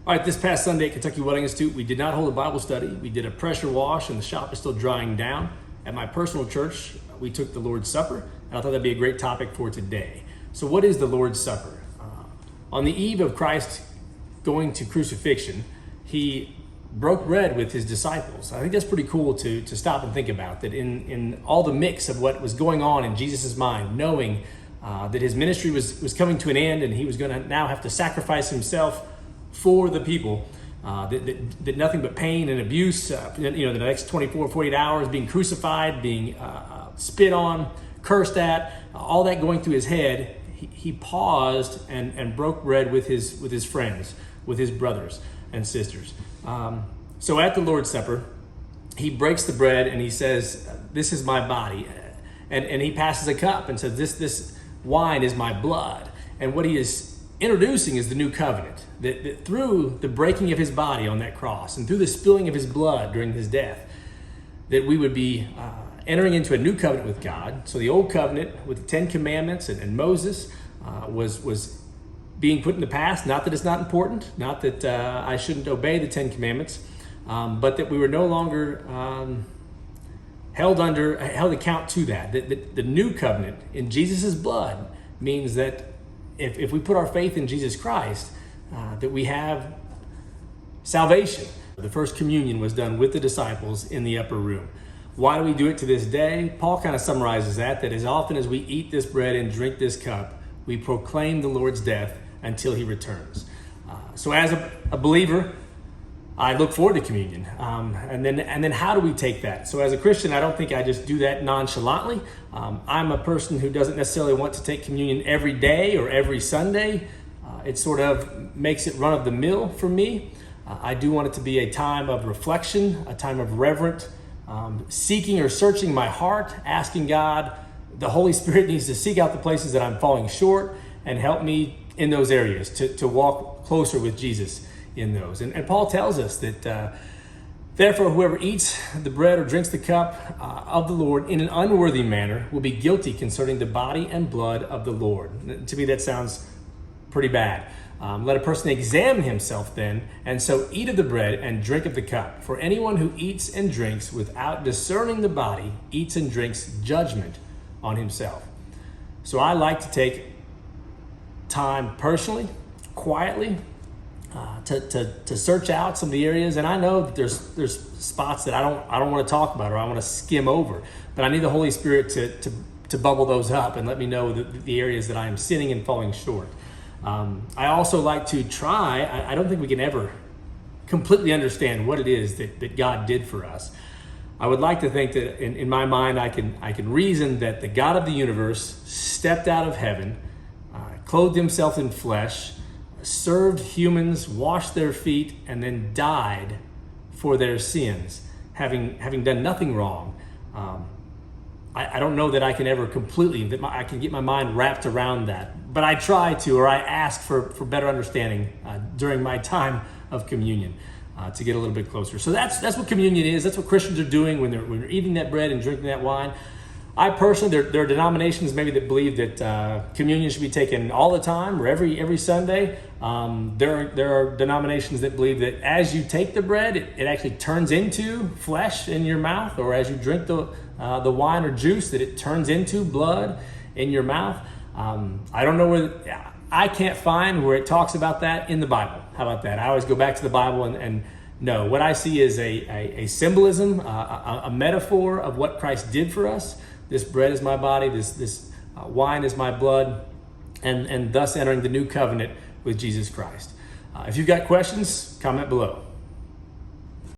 All right, this past Sunday at Kentucky Wedding Institute, we did not hold a Bible study. We did a pressure wash, and the shop is still drying down. At my personal church, we took the Lord's Supper, and I thought that'd be a great topic for today. So what is the Lord's Supper? On the eve of Christ going to crucifixion, he broke bread with his disciples. I think that's pretty cool to stop and think about, that in all the mix of what was going on in Jesus' mind, knowing that his ministry was coming to an end and he was going to now have to sacrifice himself for the people, that nothing but pain and abuse, the next 24, 48 hours, being crucified, being spit on, cursed at, all that going through his head, he paused and broke bread with his friends, with his brothers and sisters. So at the Lord's Supper, he breaks the bread and he says, "This is my body." And he passes a cup and says, this wine is my blood. And what he is introducing is the new covenant, that through the breaking of his body on that cross and through the spilling of his blood during his death, that we would be entering into a new covenant with God. So the old covenant with the 10 Commandments and Moses was being put in the past. Not that it's not important, not that I shouldn't obey the 10 Commandments, but that we were no longer held account to that. The new covenant in Jesus' blood means that if we put our faith in Jesus Christ, that we have salvation. The first communion was done with the disciples in the upper room. Why do we do it to this day? Paul kind of summarizes that as often as we eat this bread and drink this cup, we proclaim the Lord's death until he returns. So as a believer, I look forward to communion. And then how do we take that? So as a Christian, I don't think I just do that nonchalantly. I'm a person who doesn't necessarily want to take communion every day or every Sunday. It sort of makes it run of the mill for me. I do want it to be a time of reflection, a time of reverent seeking or searching my heart, asking God, the Holy Spirit needs to seek out the places that I'm falling short and help me in those areas to walk closer with Jesus in those. And Paul tells us that therefore whoever eats the bread or drinks the cup of the Lord in an unworthy manner will be guilty concerning the body and blood of the Lord. To me, that sounds pretty bad. Let a person examine himself then, and so eat of the bread and drink of the cup. For anyone who eats and drinks without discerning the body eats and drinks judgment on himself. So I like to take time personally, quietly, to search out some of the areas. And I know that there's spots that I don't want to talk about or I want to skim over, but I need the Holy Spirit to bubble those up and let me know the areas that I am sinning and falling short. I also like to try. I don't think we can ever completely understand what it is that God did for us. I would like to think that in my mind I can reason that the God of the universe stepped out of heaven, clothed himself in flesh, served humans, washed their feet, and then died for their sins, having done nothing wrong. I don't know that I can ever I can get my mind wrapped around that, but I try to, or I ask for better understanding during my time of communion to get a little bit closer. So that's what communion is. That's what Christians are doing when they're eating that bread and drinking that wine. I personally, there are denominations maybe that believe that communion should be taken all the time or every Sunday. There are denominations that believe that as you take the bread, it actually turns into flesh in your mouth, or as you drink the wine or juice, that it turns into blood in your mouth. I don't know I can't find where it talks about that in the Bible. How about that? I always go back to the Bible and no, what I see is a symbolism, a metaphor of what Christ did for us. This bread is my body, this wine is my blood, and thus entering the new covenant with Jesus Christ. If you've got questions, comment below.